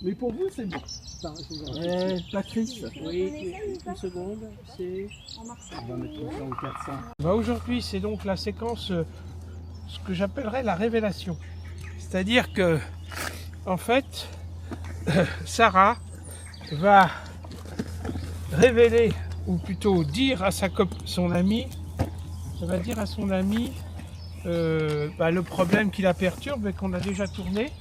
Mais pour vous, c'est bon. Patrice. Oui, une seconde, c'est... On va mettre ça au 400. Bah aujourd'hui, c'est donc la séquence, ce que j'appellerais la révélation. C'est-à-dire que, en fait, Sarah va révéler, ou plutôt dire à son ami, elle va dire à son ami le problème qui la perturbe et qu'on a déjà tourné.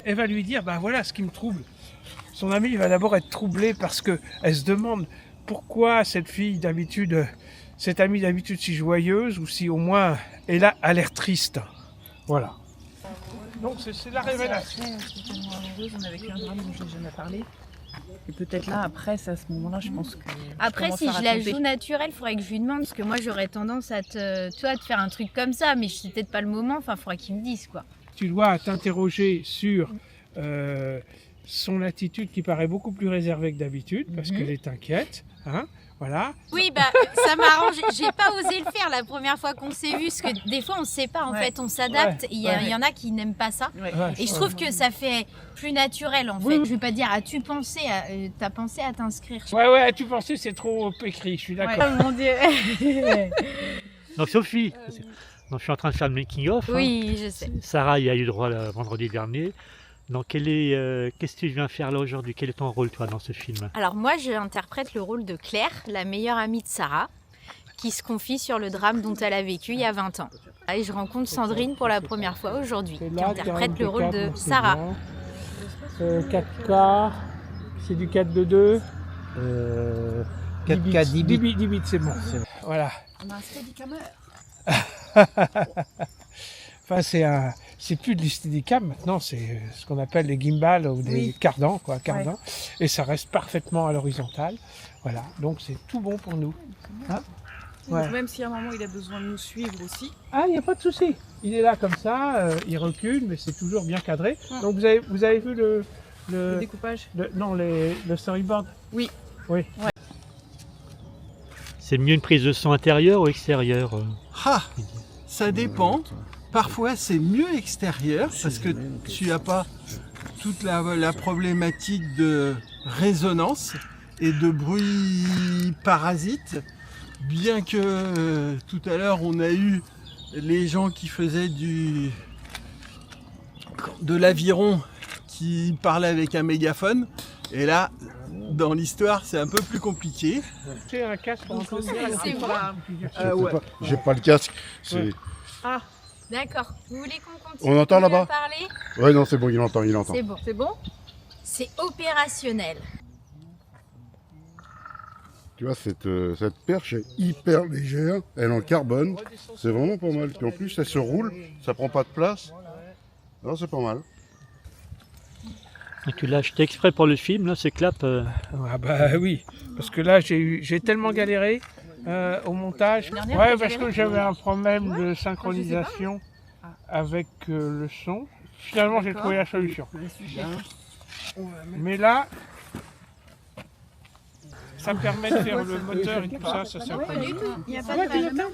Elle va lui dire, voilà ce qui me trouble. Son ami va d'abord être troublé parce qu'elle se demande pourquoi cette amie d'habitude si joyeuse, ou si au moins elle a l'air triste. Voilà. Donc c'est la révélation. Après, je suis tellement amoureuse, on a vécu un drame dont je n'ai jamais parlé. Et peut-être là, après, c'est à ce moment-là, je pense que... Après, si je la joue naturelle, il faudrait que je lui demande, parce que moi, j'aurais tendance à te faire un truc comme ça, mais je sais peut-être pas le moment, enfin, il faudrait qu'il me dise, quoi. Tu dois t'interroger sur son attitude qui paraît beaucoup plus réservée que d'habitude, parce qu'elle est inquiète, hein, voilà. Oui, ça m'arrange. J'ai pas osé le faire la première fois qu'on s'est vu, parce que des fois, on sait pas, en fait, on s'adapte. Il y en a qui n'aiment pas ça. Et je trouve que ça fait plus naturel, en fait. Oui. Je vais pas dire, t'as pensé à t'inscrire? Ouais, as-tu pensé, c'est trop écrit, je suis d'accord. Oh mon Dieu. Donc Sophie, donc, je suis en train de faire le making-of. Oui, je sais. Sarah y a eu droit le vendredi dernier. Donc qu'est-ce que tu viens faire là aujourd'hui? Quel est ton rôle toi dans ce film? Alors moi, j'interprète le rôle de Claire, la meilleure amie de Sarah, qui se confie sur le drame dont elle a vécu il y a 20 ans. Et je rencontre Sandrine pour la première fois aujourd'hui, qui interprète le rôle de Sarah. 4 quarts, c'est du 4-2-2. 4K 10 bits. 10 bits, c'est bon. Voilà. On a un steadicammer. Enfin, c'est plus de l'Steadicam maintenant, c'est ce qu'on appelle les gimbals ou des cardans, quoi, cardans. Et ça reste parfaitement à l'horizontale. Voilà, donc c'est tout bon pour nous. Hein? Donc, même si à un moment il a besoin de nous suivre aussi. Ah, il n'y a pas de souci. Il est là comme ça, il recule, mais c'est toujours bien cadré. Donc vous avez vu Le découpage. le storyboard? Oui. Oui. Ouais. C'est mieux une prise de son intérieure ou extérieure? Ça dépend. Parfois, c'est mieux extérieur parce que tu n'as pas toute la problématique de résonance et de bruit parasite. Bien que tout à l'heure, on a eu les gens qui faisaient de l'aviron qui parlaient avec un mégaphone. Et là, dans l'histoire, c'est un peu plus compliqué. C'est un casque pour entendre. C'est bon. J'ai pas le casque. Ah, d'accord. Vous voulez qu'on continue? On entend là-bas? Parler? Ouais, non, c'est bon, il entend. C'est bon. C'est bon? C'est opérationnel. Tu vois, cette perche est hyper légère, elle est en carbone, c'est vraiment pas mal. Puis en plus, elle se roule, ça prend pas de place. Non, c'est pas mal. Et tu l'as acheté exprès pour le film, là, ces claps Ah oui, parce que là j'ai tellement galéré au montage. Ouais, parce que j'avais un problème de synchronisation avec le son. Finalement, j'ai trouvé la solution. Mais là, ça me permet de faire le moteur et tout ça synchronise. Il n'y a pas de mal.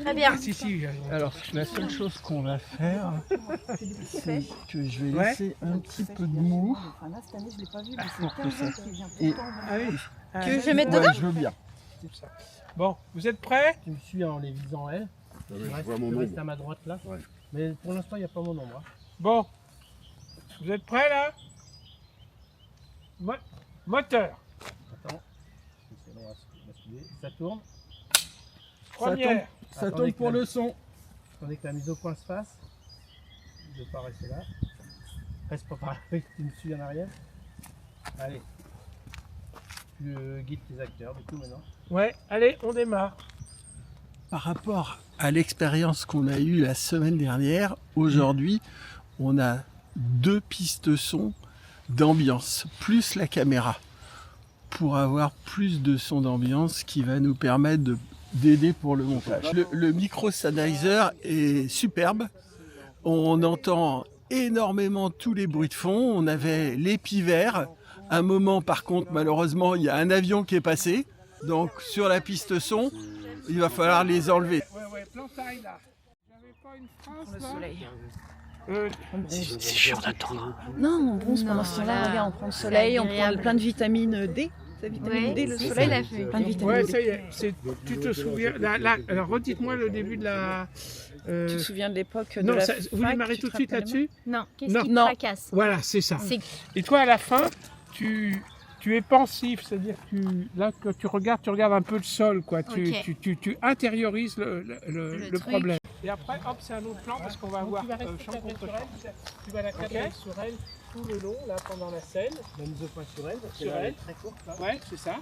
Très bien. Si. Alors, la seule chose qu'on va faire, c'est que je vais laisser un petit peu de mou. Que je mette dedans? Je veux bien. Bon, vous êtes prêts? Tu me suis en les visant elle. Je Reste à ma droite là. Ouais. Mais pour l'instant, il n'y a pas mon ombre. Bon, vous êtes prêts là? Moteur. Attends. C'est long à basculer. Ça tourne. Première. Ça tourne pour le son. Attendez que la mise au point se fasse. Je ne vais pas rester là. Reste pas par là. Tu me suis en arrière. Allez. Tu guides tes acteurs du coup maintenant. Ouais, allez, on démarre. Par rapport à l'expérience qu'on a eue la semaine dernière, aujourd'hui, on a 2 pistes son d'ambiance, plus la caméra, pour avoir plus de son d'ambiance qui va nous permettre d'aider pour le montage. Le micro Sennheiser est superbe. On entend énormément tous les bruits de fond. On avait l'épi vert. Un moment, par contre, malheureusement, il y a un avion qui est passé. Donc, sur la piste son, il va falloir les enlever. Ouais, plan taille là. J'avais pas une phrase Le là. soleil. C'est chiant d'attendre. Non, on bronze pendant Non, ce temps-là, là, regarde, on prend le c'est soleil, on prend agréable. plein de vitamine D. La vitamine Ouais, D, le si, soleil. c'est la feuille. Plein de vitamine Ouais, D. ça y est. Tu te souviens. Alors, redites-moi le début de la. Tu te souviens de l'époque de Non, la ça, vous fac, démarrez tu tout de te suite rappelles là-dessus. Non, qu'est-ce Non. qui te Non. tracasse? Voilà, c'est ça. C'est Et toi, à la fin, tu es pensif, c'est-à-dire que quand tu regardes un peu le sol, quoi. Ok. Tu intériorises le truc. problème. Et après, hop, c'est un autre plan parce qu'on va avoir champ contre champ. Tu vas la cadrer sur elle tout le long, là, pendant la scène. La mise au point sur elle, parce Sur qu'elle est elle. très courte. Là. Ouais, c'est ça.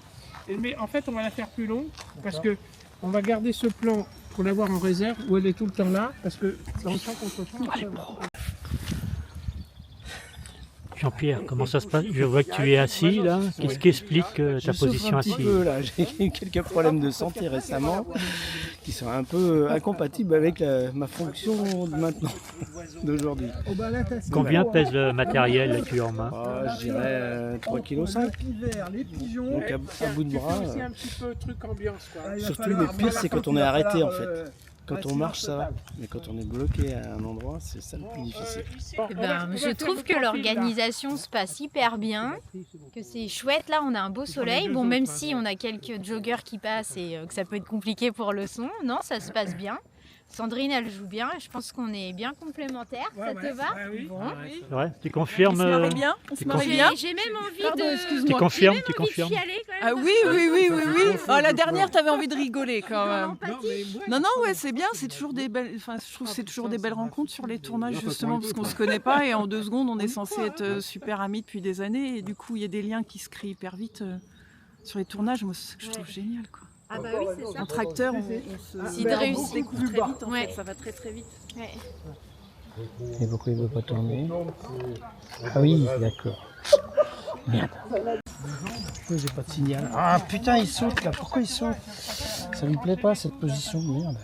Mais en fait, on va la faire plus longue parce que on va garder ce plan pour l'avoir en réserve où elle est tout le temps là parce que dans le champ contre champ. Jean-Pierre, comment ça se passe? Je vois que tu es assis là. Qu'est-ce qui explique ta Je souffre position un petit assise? peu là, j'ai eu quelques problèmes de santé récemment qui sont un peu incompatibles avec ma fonction de maintenant, d'aujourd'hui. Combien pèse le matériel là, que tu as en main? Je dirais 3,5 kg. Donc à bout de bras. C'est un petit peu truc ambiance quoi. Surtout le pire c'est quand on est arrêté en fait. Quand on marche ça va, mais quand on est bloqué à un endroit c'est ça le plus difficile. Eh ben, je trouve que l'organisation se passe hyper bien, que c'est chouette. Là, on a un beau soleil. Bon, même si on a quelques joggers qui passent et que ça peut être compliqué pour le son, non, ça se passe bien. Sandrine, elle joue bien. Je pense qu'on est bien complémentaires. Ça te va? Oui. Bon. C'est vrai? Tu On confirmes? se marie bien, on se marie bien. J'ai même envie Pardon, de. excuse-moi. Tu confirmes? Tu Envie de confirmes? chialer, quand même, Ah parce oui, que- oui. Ah, la dernière, t'avais envie de rigoler quand même. Non, mais Non, ouais, c'est bien, c'est toujours des belles. Enfin, je trouve que c'est toujours des belles rencontres sur les tournages justement parce qu'on se connaît pas et en 2 secondes on est censé être super amis depuis des années et du coup il y a des liens qui se créent hyper vite sur les tournages. Moi, c'est ce que je trouve génial quoi. Ah bah oui, c'est ça. Entre acteurs, on Si de réussir. se découvre très vite en Ouais. fait, ça va très très vite. Ouais. Et pourquoi il ne veut pas tourner? Ah oui, d'accord. Merde. J'ai pas de signal. Ah putain, il saute là. Pourquoi il saute? Ça lui plaît pas cette position. Merde.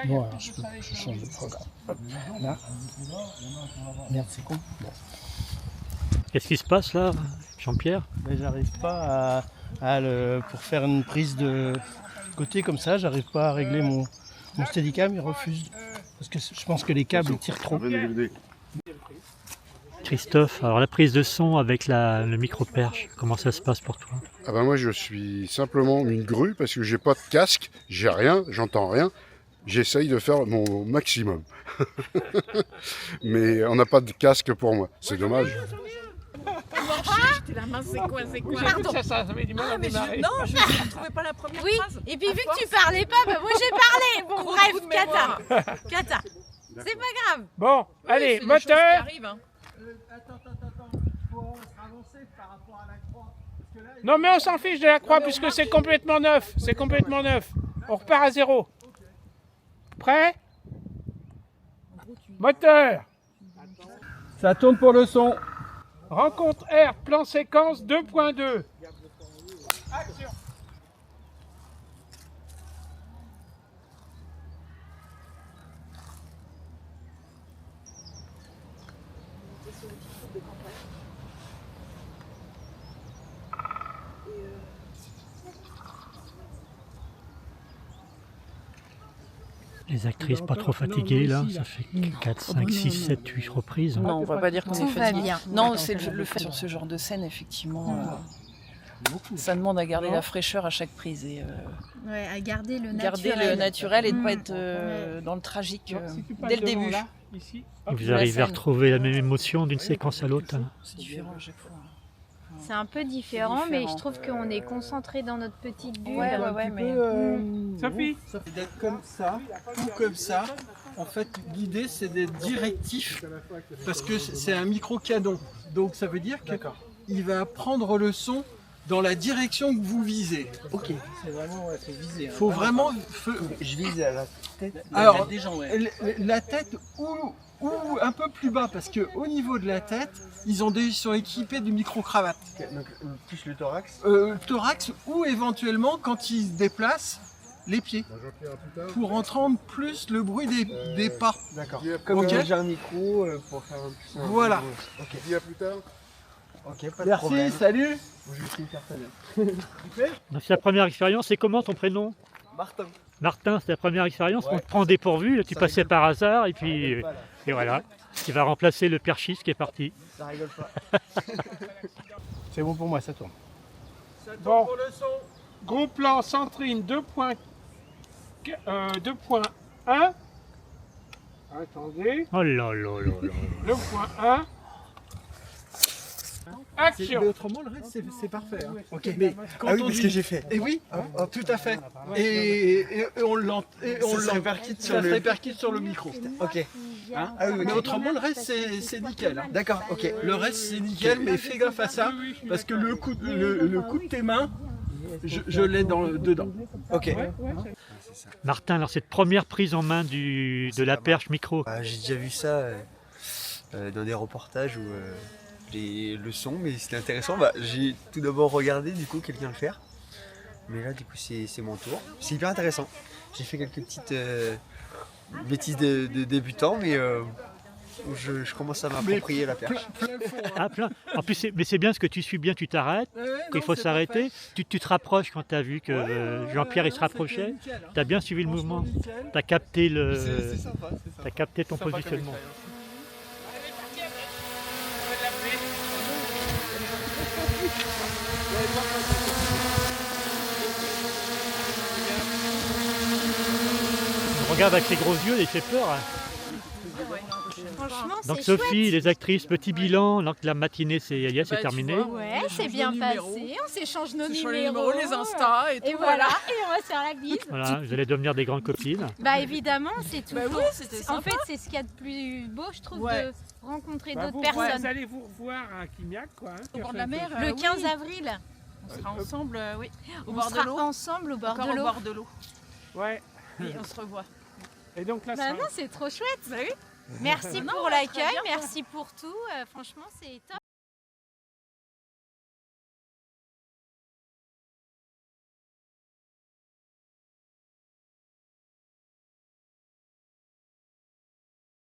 Bon, alors je change de programme. Hop, là. Merde, c'est con. Bon. Qu'est-ce qui se passe là, Jean-Pierre? Ben, j'arrive pas pour faire une prise de côté comme ça, j'arrive pas à régler mon Steadicam, il refuse. Parce que je pense que les câbles ils tirent trop. Christophe, alors la prise de son avec le micro-perche, comment ça se passe pour toi? Ah ben moi je suis simplement une grue parce que j'ai pas de casque, j'ai rien, j'entends rien. J'essaye de faire mon maximum. Mais on n'a pas de casque pour moi, c'est dommage. La main, c'est quoi? Pardon. Ça avait du mal à Mais démarrer. non, je ne trouvais pas la première Oui, phrase. et puis vu que tu parlais pas, bah moi j'ai parlé. Bon, Gros bref, trou de mémoire. cata. C'est pas grave. Bon, allez, C'est des choses qui moteur. arrivent, hein. Non mais on s'en fiche de la croix puisque c'est complètement neuf. C'est complètement neuf. On repart à 0. Prêt? Moteur. Ça tourne pour le son. Rencontre R, plan séquence 2.2. Action. Les actrices pas trop fatiguées là, ça fait 4, 5, 6, 7, 8 reprises. Non, on va pas dire qu'on est Tout va fatigué. bien. Non, c'est le fait sur ce genre de scène, effectivement. Ça demande à garder la fraîcheur à chaque prise et Ouais, à garder le garder naturel. le naturel et de pas Mm. être dans le tragique Si tu passes dès le devant début. là, ici, Et hop, vous arrivez à scène. retrouver la même émotion d'une séquence à l'autre? C'est différent à chaque fois. C'est un peu différent, C'est mais différent. je trouve qu'on est concentré dans notre petite bulle. Ouais, mais Sophie. D'être comme ça ou comme ça, en fait, l'idée c'est d'être directif parce que c'est un micro-canon. Donc ça veut dire qu'il va prendre le son dans la direction que vous visez. Ok, c'est vraiment c'est visé. Il faut vraiment. Je vise à la tête Alors, des gens. Ouais. La tête ou un peu plus bas parce que au niveau de la tête, ils sont équipés de micro-cravates. Donc plus le thorax. Thorax ou éventuellement quand ils se déplacent, les pieds. Pour entendre plus le bruit des pas. D'accord. Comme Comme ok. j'ai un micro pour faire un plus. Voilà. Ok. Dis à plus tard. Ok, pas de Merci, problème. salut. Je vais essayer de faire ça bien. Donc c'est la première expérience, et comment ton prénom? Martin, c'est ta première expérience, on te prend dépourvu, là, tu passais par hasard et puis et voilà. Tu vas remplacer le perchiste qui est parti. Ça rigole pas. C'est bon pour moi, ça tourne. Bon. Pour le son. Gros plan Centrine 2.1. Attendez. Oh là là là là. 2.1. Action. Mais autrement, le reste, c'est parfait. Hein. Ok. Mais quand oui, on parce dit- que j'ai fait. Et oui, tout à fait. Et on se répercute sur ça se le- répercute sur le micro. Ok. Hein. Ah oui, ok. Mais autrement, le reste, c'est nickel. Hein. D'accord, ok. Le reste, c'est nickel, mais fais gaffe à ça, parce que le coup de tes mains, je l'ai dedans. Ok. Martin, alors cette première prise en main de la perche micro, J'ai déjà vu ça dans des reportages où le son, mais c'était intéressant. J'ai tout d'abord regardé du coup quelqu'un le faire, mais là du coup c'est mon tour. C'est hyper intéressant. J'ai fait quelques petites bêtises de débutant, mais je commence à m'approprier la perche. ah, plein. En plus, mais c'est bien parce que tu suis bien, tu t'arrêtes. Quand il faut s'arrêter, tu te rapproches quand tu as vu que Jean-Pierre il se rapprochait. Tu as bien suivi le mouvement. Tu as capté, t'as capté ton positionnement. On regarde avec ses gros yeux, il fait peur. Hein. Franchement, Donc c'est Sophie, chouette. les actrices, petit bilan, donc la matinée c'est terminé. Ouais, c'est bien passé. On s'échange nos Sur numéros, les Insta et tout. Et voilà, et on va se faire la bise. Voilà, vous allez devenir des grandes copines. Bah évidemment, c'est tout. Bah oui, c'était En sympa. fait, c'est ce qu'il y a de plus beau, je trouve, Ouais. de rencontrer Bah, d'autres vous, personnes. vous allez vous revoir à Quimiac, quoi. Hein, Au bord de la mer. Le oui. 15 avril, On sera ensemble, oui. Au on bord de sera l'eau. ensemble au bord Encore de au l'eau. bord de l'eau. Ouais. Et on se revoit. Et donc là, Bah ça- non, c'est trop chouette. Bah oui. Merci Non, pour très l'accueil, bien. merci pour tout. Franchement, c'est top.